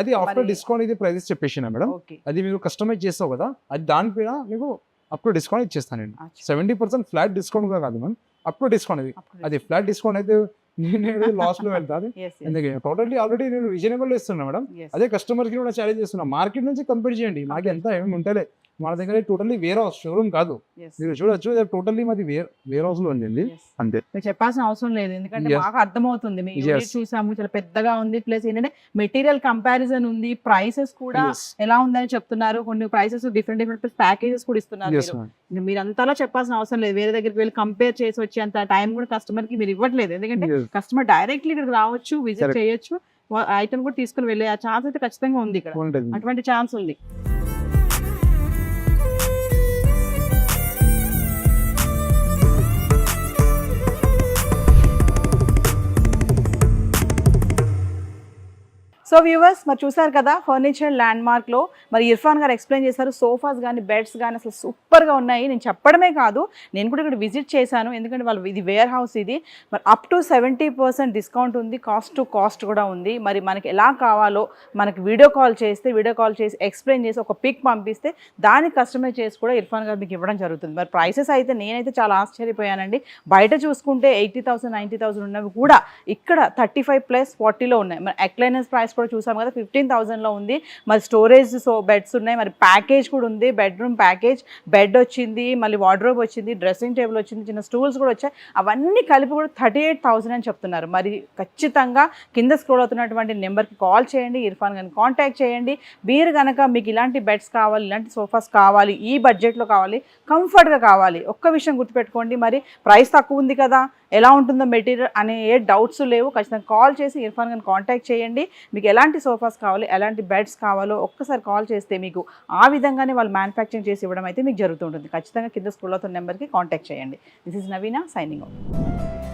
అది ఆఫ్టర్ డిస్కౌంట్ ఇది ప్రైజెస్ చెప్పేసిన మేడం. అది మీరు కస్టమైజ్ చేస్తావు కదా, అది దానిపైన మీకు అప్ టు డిస్కౌంట్ ఇచ్చేస్తానండి. 70% ఫ్లాట్ డిస్కౌంట్ గా కాదు మ్యామ్, అప్ టు డిస్కౌంట్. అది ఫ్లాట్ డిస్కౌంట్ అయితే నేను లాస్ లో వెళ్తాను. ఎందుకంటే టోటల్లీ ఆల్రెడీ నేను రీజనబుల్ ఇస్తున్నా మేడం. అదే కస్టమర్ కి కూడా ఛాలెంజ్ చేస్తున్నా, మార్కెట్ నుంచి కంపేర్ చేయండి, మాకు ఎంత ఏమి ఉంటలే. మన దగ్గర టోటల్లీ వేర్ హౌస్ షోరూమ్ కాదు, Yes. మీరు చూడొచ్చు టోటల్లీ మాది వేర్ హౌస్ లో ఉంది Yes. అంతే. మీరు చెప్పాల్సిన అవసరం లేదు, ఎందుకంటే Yes. మాకు అర్థమవుతుంది. మీ Yes. యూనిట్ చూసాము, చాలా పెద్దగా ఉంది. ప్లస్ ఏంటంటే మెటీరియల్ కంపారిజన్ ఉంది, ప్రైసెస్ కూడా Yes. ఎలా ఉందని చెప్తున్నారు. కొన్ని ప్రైసెస్ డిఫరెంట్ ప్యాకేజెస్ కూడా ఇస్తున్నారు. Yes, మీరు. ma'am. ఇంకా మీరు అంతలా చెప్పాల్సిన అవసరం లేదు. వేరే దగ్గరికి వెళ్ళి కంపేర్ చేసి వచ్చేంత టైం కూడా కస్టమర్ కి మీరు ఇవ్వట్లేదు. ఎందుకంటే Yes. కస్టమర్ డైరెక్ట్లీ ఇక్కడికి రావచ్చు, విజిట్ Correct. చేయొచ్చు, ఐటమ్ కూడా తీసుకుని వెళ్ళే ఆ ఛాన్స్ అయితే ఖచ్చితంగా ఉంది ఇక్కడ. ఉంటుంది. అటువంటి ఛాన్స్ ఉంది. సో వ్యూవర్స్ మరి చూసారు కదా ఫర్నిచర్ ల్యాండ్ మార్క్లో మరి ఇర్ఫాన్ గారు ఎక్స్ప్లెయిన్ చేశారు. సోఫాస్ కానీ బెడ్స్ కానీ అసలు సూపర్గా ఉన్నాయి. నేను చెప్పడమే కాదు, నేను కూడా ఇక్కడ విజిట్ చేశాను. ఎందుకంటే వాళ్ళు ఇది వేర్ హౌస్, ఇది మరి అప్ టు 70% డిస్కౌంట్ ఉంది, కాస్ట్ టు కాస్ట్ కూడా ఉంది. మరి మనకి ఎలా కావాలో మనకి వీడియో కాల్ చేసి ఎక్స్ప్లెయిన్ చేసి ఒక పిక్ పంపిస్తే దాన్ని కస్టమైజ్ చేసి కూడా ఇర్ఫాన్ గారు మీకు ఇవ్వడం జరుగుతుంది. మరి ప్రైసెస్ అయితే నేనైతే చాలా ఆశ్చర్యపోయానండి. బయట చూసుకుంటే 80,000 90,000 ఉన్నవి కూడా ఇక్కడ 35+ 40లో ఉన్నాయి. మరి ఎక్లైనర్స్ ప్రైస్ కూడా చూసాం కదా 15,000లో ఉంది. మరి స్టోరేజ్ బెడ్స్ ఉన్నాయి, మరి ప్యాకేజ్ కూడా ఉంది, బెడ్రూమ్ ప్యాకేజ్, బెడ్ వచ్చింది, మళ్ళీ వార్డ్రోబ్ వచ్చింది, డ్రెస్సింగ్ టేబుల్ వచ్చింది, చిన్న స్టూల్స్ కూడా వచ్చాయి. అవన్నీ కలిపి కూడా 38,000 అని చెప్తున్నారు. మరి ఖచ్చితంగా కింద స్క్రోల్ అవుతున్నటువంటి నెంబర్కి కాల్ చేయండి, ఇర్ఫాన్ గారిని కాంటాక్ట్ చేయండి. మీరు కనుక మీకు ఇలాంటి బెడ్స్ కావాలి, ఇలాంటి సోఫాస్ కావాలి, ఈ బడ్జెట్లో కావాలి, కంఫర్ట్గా కావాలి, ఒక్క విషయం గుర్తుపెట్టుకోండి, మరి ప్రైస్ తక్కువ ఉంది కదా, ఎలా ఉంటుందో మెటీరియల్ అనే ఏ డౌట్స్ లేవు. ఖచ్చితంగా కాల్ చేసి ఇర్ఫాన్ గారిని కాంటాక్ట్ చేయండి. మీకు ఎలాంటి సోఫాస్ కావాలి, ఎలాంటి బెడ్స్ కావాలో ఒక్కసారి కాల్ చేస్తే మీకు ఆ విధంగానే వాళ్ళు మ్యానుఫ్యాక్చరింగ్ చేసి ఇవ్వడం అయితే మీకు జరుగుతుంటుంది. ఖచ్చితంగా కింద స్క్రోల్ అవుతున్న నెంబర్కి కాంటాక్ట్ చేయండి. This is Naveena signing out.